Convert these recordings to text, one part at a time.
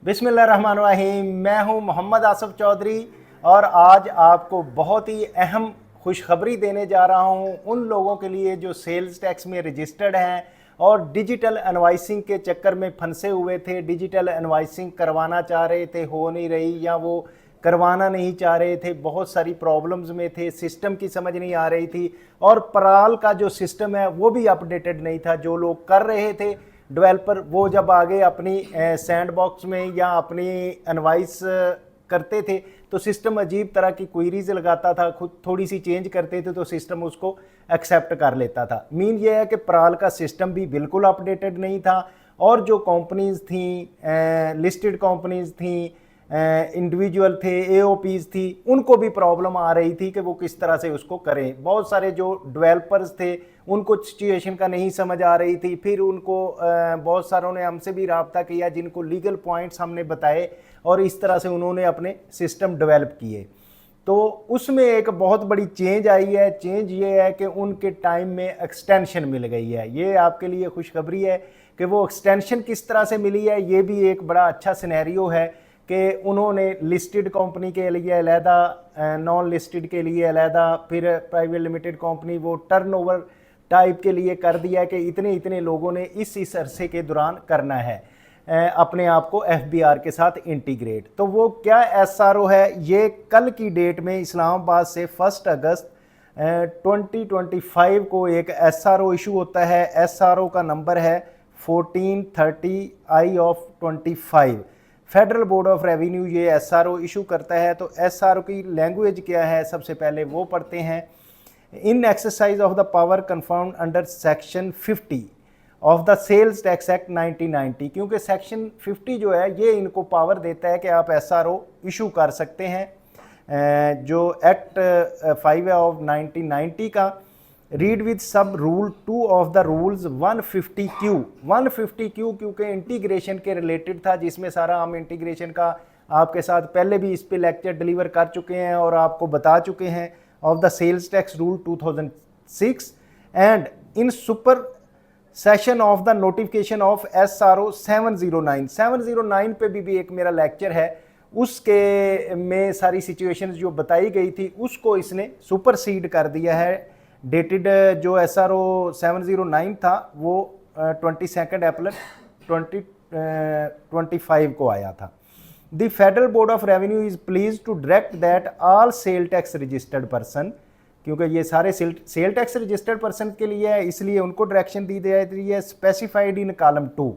बिस्मिल्लाहिर्रहमानिर्रहीम। मैं हूं मोहम्मद आसिफ चौधरी और आज आपको बहुत ही अहम खुशखबरी देने जा रहा हूं उन लोगों के लिए जो सेल्स टैक्स में रजिस्टर्ड हैं और डिजिटल इनवॉइसिंग के चक्कर में फंसे हुए थे। डिजिटल इनवॉइसिंग करवाना चाह रहे थे, हो नहीं रही, या वो करवाना नहीं चाह रहे थे, बहुत सारी प्रॉब्लम्स में थे, सिस्टम की समझ नहीं आ रही थी और पराल का जो सिस्टम है वो भी अपडेटेड नहीं था। जो लोग कर रहे थे डेवलपर, वो जब आगे अपनी सैंड बॉक्स में या अपनी एनवाइस करते थे तो सिस्टम अजीब तरह की क्वेरीज लगाता था, खुद थोड़ी सी चेंज करते थे तो सिस्टम उसको एक्सेप्ट कर लेता था। मीन ये है कि पराल का सिस्टम भी बिल्कुल अपडेटेड नहीं था और जो कंपनीज थी, लिस्टेड कंपनीज थी, इंडिविजुअल थे, एओपीज थी, उनको भी प्रॉब्लम आ रही थी कि वो किस तरह से उसको करें। बहुत सारे जो डेवलपर्स थे उनको सिचुएशन का नहीं समझ आ रही थी। फिर उनको बहुत सारों ने हमसे भी रब्ता किया जिनको लीगल पॉइंट्स हमने बताए और इस तरह से उन्होंने अपने सिस्टम डेवलप किए। तो उसमें एक बहुत बड़ी चेंज आई है। चेंज ये है कि उनके टाइम में एक्सटेंशन मिल गई है। ये आपके लिए खुशखबरी है कि वो एक्सटेंशन किस तरह से मिली है। ये भी एक बड़ा अच्छा सिनेरियो है कि उन्होंने लिस्टेड कंपनी के लिए अलहदा, नॉन लिस्टेड के लिए अलहदा, फिर प्राइवेट लिमिटेड कंपनी, वो टर्नओवर टाइप के लिए कर दिया कि इतने इतने लोगों ने इस अरसे के दौरान करना है अपने आप को एफबीआर के साथ इंटीग्रेट। तो वो क्या एसआरओ है, ये कल की डेट में इस्लामाबाद से 1 अगस्त 2025 को एक एसआरओ इशू होता है। एसआरओ का नंबर है 1430I/25। Federal board of revenue ये एसआरओ इशू करता है। तो एसआरओ की लैंग्वेज क्या है, सबसे पहले वो पढ़ते हैं। In exercise of the power conferred under section 50 of the sales tax act 1990, क्योंकि सेक्शन 50 जो है ये इनको पावर देता है कि आप एसआरओ इशू कर सकते हैं। जो एक्ट 5 है ऑफ 1990 का, रीड विद सब rule 2 of the rules 150Q क्योंकि इंटीग्रेशन के रिलेटेड था, जिसमें सारा हम इंटीग्रेशन का आपके साथ पहले भी इस पे लेक्चर डिलीवर कर चुके हैं और आपको बता चुके हैं। Of the sales tax rule 2006 and in supersession of the notification of SRO 709 पे भी एक मेरा लेक्चर है। उसके में सारी सिचुएशंस जो बताई गई थी उसको इसने सुपरसीड कर दिया है। डेटेड जो एसआरओ 709 था वो 22 अप्रैल 2025 को आया था। The federal board of revenue is please to direct that all sale tax registered person, क्योंकि ये सारे सेल टैक्स रजिस्टर्ड पर्सन के लिए है इसलिए उनको डायरेक्शन दी जाती है। Specified in column 2।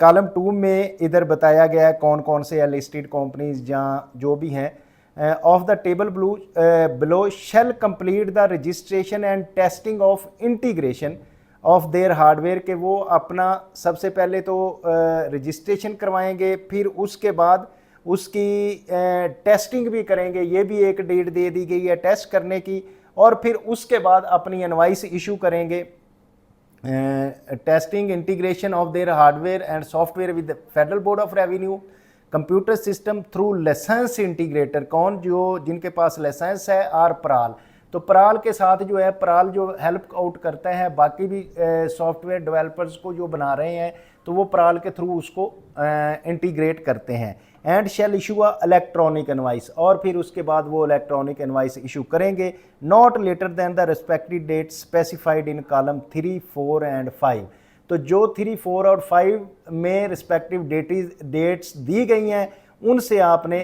कॉलम 2 में इधर बताया गया है कौन कौन से लिस्टेड कंपनीज जहाँ जो भी हैं of the table below shall complete the registration and testing of integration of their hardware, के वो अपना सबसे पहले तो रजिस्ट्रेशन करवाएंगे, फिर उसके बाद उसकी टेस्टिंग भी करेंगे। ये भी एक डेट दे दी गई है टेस्ट करने की, और फिर उसके बाद अपनी इनवाइस इशू करेंगे। Testing integration of their hardware and software with federal board of revenue computer system through license integrator. कौन, जो जिनके पास लाइसेंस है, आर पराल। तो पराल के साथ जो है, पराल जो हेल्प आउट करता है बाकी भी सॉफ्टवेयर डेवलपर्स को जो बना रहे हैं, तो वो पराल के थ्रू उसको इंटीग्रेट करते हैं। And shall issue a electronic invoice, और फिर उसके बाद वो इलेक्ट्रॉनिक इनवाइस इशू करेंगे not later than the respective date specified in column 3, 4 and 5। तो जो 3, 4 और 5 में रिस्पेक्टिव डेट्स दी गई हैं उनसे आपने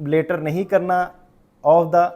लेटर नहीं करना ऑफ द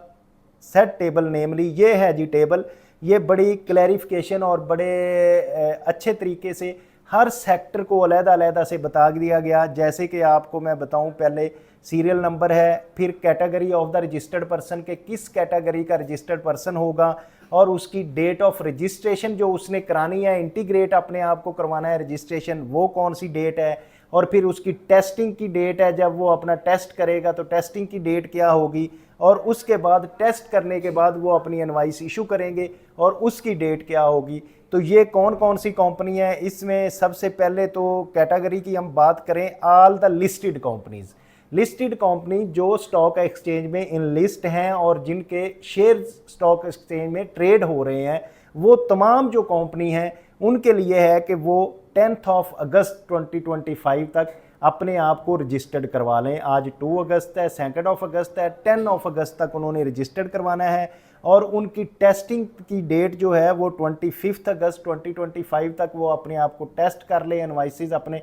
सेट टेबल, नेमली ये है जी टेबल। ये बड़ी क्लैरिफिकेशन और बड़े अच्छे तरीके से हर सेक्टर को अलग-अलग से बता दिया गया। जैसे कि आपको मैं बताऊं, पहले सीरियल नंबर है, फिर category of the registered person के किस कैटेगरी का रजिस्टर्ड पर्सन होगा, और उसकी डेट ऑफ रजिस्ट्रेशन जो उसने करानी है, इंटीग्रेट अपने आप को करवाना है रजिस्ट्रेशन, वो कौन सी डेट है, और फिर उसकी टेस्टिंग की डेट है, जब वो अपना टेस्ट करेगा तो टेस्टिंग की डेट क्या होगी, और उसके बाद टेस्ट करने के बाद वो अपनी इनवाइस इशू करेंगे और उसकी डेट क्या होगी। तो ये कौन कौन सी कंपनी है, इसमें सबसे पहले तो कैटेगरी की हम बात करें, all the listed companies. Listed company जो स्टॉक एक्सचेंज में इन लिस्ट हैं और जिनके शेयर स्टॉक एक्सचेंज में ट्रेड हो रहे हैं, वो तमाम जो कंपनी हैं उनके लिए है कि वो 10 अगस्त 2025 तक अपने आप को रजिस्टर्ड करवा लें। आज 2 अगस्त है, 2 अगस्त है, 10 अगस्त तक उन्होंने रजिस्टर्ड करवाना है और उनकी टेस्टिंग की डेट जो है वो 25 अगस्त 2025 तक वो अपने आप को टेस्ट कर लें, इनवाइसेस अपने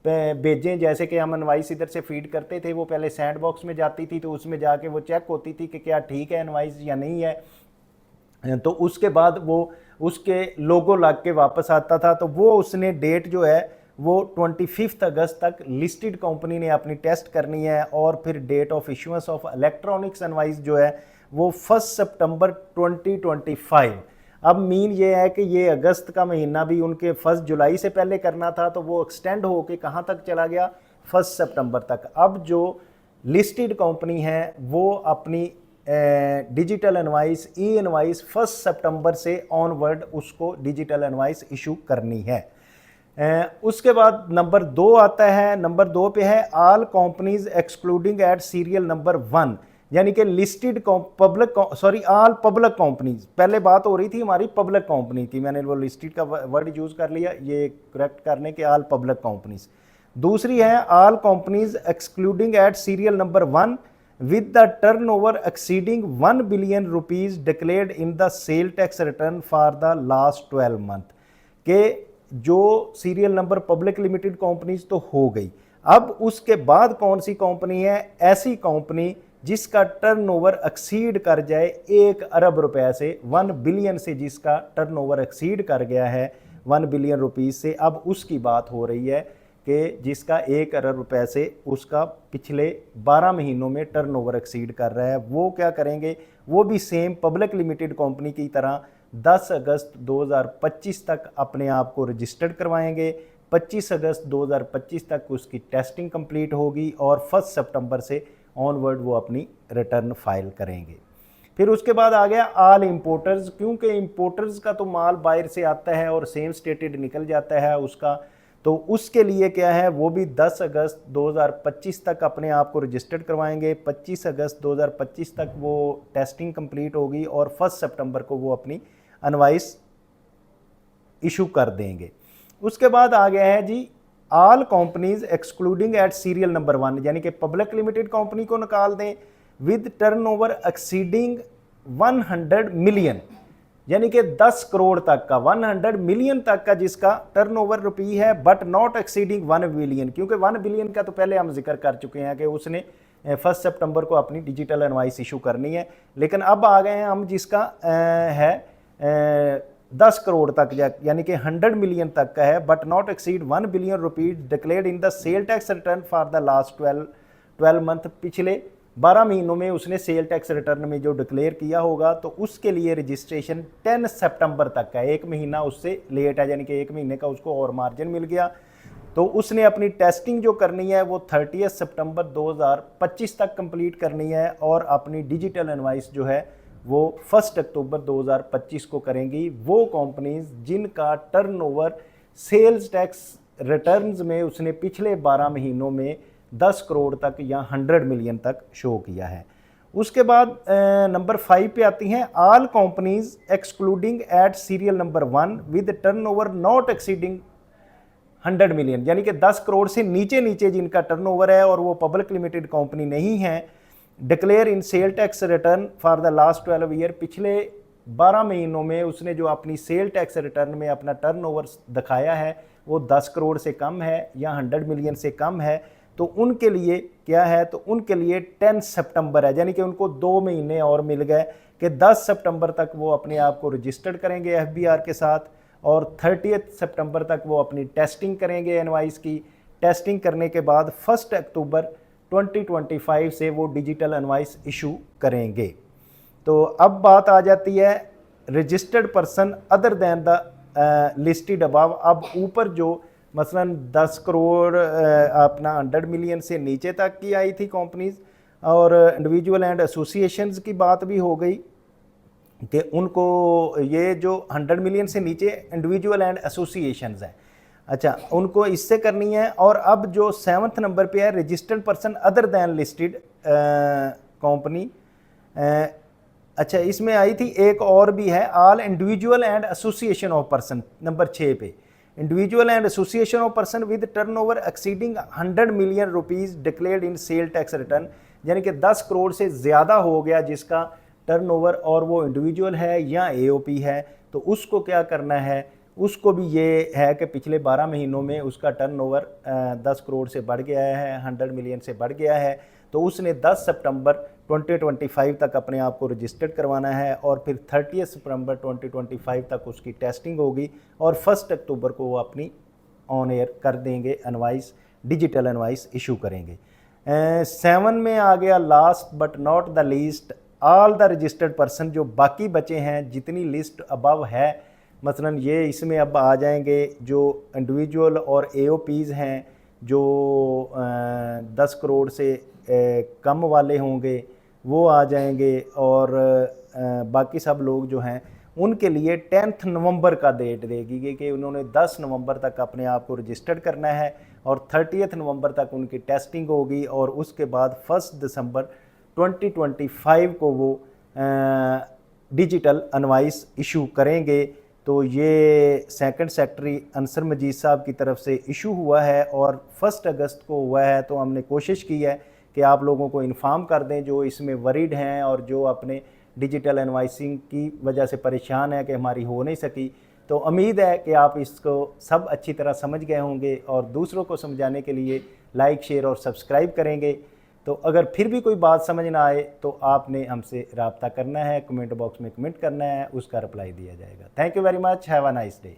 भेजें। जैसे कि हम इनवाइस इधर से फीड करते थे, वो पहले सैंड बॉक्स में जाती थी तो उसमें जाके वो चेक होती थी कि क्या ठीक है इनवाइस या नहीं है, तो उसके बाद वो उसके लोगो लग के वापस आता था। तो वो उसने डेट जो है वो 25 अगस्त तक लिस्टेड कंपनी ने अपनी टेस्ट करनी है और फिर date of issuance of electronics invoice जो है वो 1 सितंबर 2025। अब मीन ये है कि ये अगस्त का महीना भी उनके 1 जुलाई से पहले करना था, तो वो एक्सटेंड होके कहाँ तक चला गया, 1 सितंबर तक। अब जो लिस्टेड कंपनी है वो अपनी डिजिटल इनवाइस ई इनवाइस 1 सितंबर से ऑनवर्ड उसको डिजिटल इनवाइस इशू करनी है। उसके बाद नंबर 2 आता है। नंबर 2 पे है all companies excluding at serial number 1, यानी कि listed public all public companies. पहले बात हो रही थी हमारी पब्लिक कंपनी की, मैंने वो लिस्टेड का वर्ड यूज कर लिया, ये करेक्ट करने के ऑल पब्लिक कंपनीज। दूसरी है all companies excluding at serial number 1 with the turnover exceeding 1 billion rupees declared in the sale tax return for the last 12 month। के जो serial number public limited companies तो हो गई, अब उसके बाद कौन सी कंपनी है, ऐसी कंपनी जिसका टर्नओवर एक्सीड कर जाए 1 अरब रुपए से, 1 बिलियन से जिसका टर्नओवर एक्सीड कर गया है 1 बिलियन रुपीज से, अब उसकी बात हो रही है कि जिसका 1 अरब रुपए से उसका पिछले 12 महीनों में टर्नओवर एक्सीड कर रहा है। वो क्या करेंगे, वो भी सेम पब्लिक लिमिटेड कंपनी की तरह 10 अगस्त 2025 तक अपने आप को रजिस्टर्ड करवाएंगे। 25 अगस्त 2025 तक उसकी टेस्टिंग कंप्लीट होगी और 1 सितंबर से ऑनवर्ड वो अपनी रिटर्न फाइल करेंगे। फिर उसके बाद आ गया ऑल इंपोर्टर्स, क्योंकि इंपोर्टर्स का तो माल बाहर से आता है और सेम स्टेटेड निकल जाता है उसका, तो उसके लिए क्या है, वो भी 10 अगस्त 2025 तक अपने आप को रजिस्टर्ड करवाएंगे। 25 अगस्त 2025 तक वो टेस्टिंग कंप्लीट होगी और 1 सितंबर को वो अपनी इनवाइस इशू कर देंगे। उसके बाद आ गया है G all companies excluding at serial number 1, यानी कि पब्लिक लिमिटेड कंपनी को निकाल दें विद टर्नओवर एक्सीडिंग 100 मिलियन, यानी कि 10 करोड़ तक का, 100 मिलियन तक का जिसका टर्नओवर रुपी है, बट नॉट एक्सीडिंग 1 बिलियन, क्योंकि 1 बिलियन का तो पहले हम जिक्र कर चुके हैं कि उसने 1 सितंबर को अपनी डिजिटल इनवाइस इशू करनी है। लेकिन अब आ गए हैं हम जिसका है 10 करोड़ तक, यानी कि 100 मिलियन तक का है, but not exceed 1 billion rupees declared in the sale tax return for the last 12 month. पिछले 12 महीनों में उसने सेल टैक्स रिटर्न में जो डिक्लेयर किया होगा, तो उसके लिए रजिस्ट्रेशन 10 सितंबर तक का है, 1 महीना उससे लेट है, यानी कि 1 महीने का उसको और मार्जिन मिल गया। तो उसने अपनी टेस्टिंग जो करनी है वो 30 सितंबर 2025 तक कंप्लीट करनी है और अपनी डिजिटल इनवाइस जो है वो 1 अक्टूबर 2025 को करेंगी। वो कंपनीज जिनका टर्नओवर सेल्स टैक्स रिटर्न्स में उसने पिछले 12 महीनों में 10 करोड़ तक या 100 मिलियन तक शो किया है। उसके बाद नंबर 5 पे आती हैं all companies excluding at serial number 1 with turnover not exceeding 100 million, यानी कि 10 करोड़ से नीचे नीचे जिनका टर्नओवर है और वो पब्लिक लिमिटेड कंपनी नहीं है, declare in sale tax return for the last 12 year, पिछले 12 महीनों में उसने जो अपनी सेल टैक्स रिटर्न में अपना टर्नओवर दिखाया है वो 10 करोड़ से कम है या 100 मिलियन से कम है, तो उनके लिए क्या है, तो उनके लिए 10 सितंबर है, यानी कि उनको 2 महीने और मिल गए कि 10 सितंबर तक वो अपने आप को रजिस्टर्ड करेंगे एफबीआर के साथ और 30 सितंबर तक वो अपनी टेस्टिंग करेंगे इनवाइस की। टेस्टिंग करने के बाद 1 अक्टूबर 2025 से वो डिजिटल इनवाइस इशू करेंगे। तो अब बात आ जाती है registered person other than the listed above. अब ऊपर जो मसलन 10 करोड़ अपना 100 मिलियन से नीचे तक की आई थी कंपनीज और इंडिविजुअल एंड एसोसिएशंस की बात भी हो गई कि उनको ये जो 100 मिलियन से नीचे इंडिविजुअल एंड एसोसिएशंस हैं, अच्छा उनको इससे करनी है। और अब जो 7th नंबर पे है registered person other than listed company अच्छा, इसमें आई थी एक और भी है, all individual and association of person, number 6 पे। Individual and association of person with turnover exceeding 100 million rupees declared in sale tax return, यानी कि 10 करोड़ से ज़्यादा हो गया जिसका टर्नओवर, और वो इंडिविजुअल है या एओपी है, तो उसको क्या करना है, उसको भी ये है कि पिछले 12 महीनों में उसका टर्नओवर 10 करोड़ से बढ़ गया है, 100 मिलियन से बढ़ गया है, तो उसने 10 सितंबर 2025 तक अपने आप को रजिस्टर्ड करवाना है, और फिर 30 सितंबर 2025 तक उसकी टेस्टिंग होगी, और 1 अक्टूबर को वो अपनी ऑन एयर कर देंगे, इनवाइस, डिजिटल इनवाइस इशू करेंगे। 7 में आ गया last but not the least, all the registered person, जो बाकी बचे हैं, जितनी लिस्ट अबव है, मसलन ये इसमें अब आ जाएंगे जो इंडिविजुअल और एओपीज़ हैं, जो 10 करोड़ से कम वाले होंगे वो आ जाएंगे, और बाकी सब लोग जो हैं उनके लिए 10 नवंबर का डेट देगी कि उन्होंने 10 नवंबर तक अपने आप को रजिस्टर्ड करना है, और 30 नवंबर तक उनकी टेस्टिंग होगी, और उसके बाद 1 दिसंबर 2025 को वो डिजिटल इनवाइस इशू करेंगे। तो ये सेकंड सेक्रेटरी अंसर मजीद साहब की तरफ से इशू हुआ है, और 1 अगस्त को हुआ है। तो हमने कोशिश की है कि आप लोगों को इन्फॉर्म कर दें जो इसमें वरीड हैं और जो अपने डिजिटल इनवाइसिंग की वजह से परेशान है कि हमारी हो नहीं सकी। तो उम्मीद है कि आप इसको सब अच्छी तरह समझ गए होंगे, और दूसरों को समझाने के लिए लाइक, शेयर और सब्सक्राइब करेंगे। तो अगर फिर भी कोई बात समझ ना आए तो आपने हमसे रब्ता करना है, कमेंट बॉक्स में कमेंट करना है, उसका रिप्लाई दिया जाएगा। Thank you very much, have a nice day.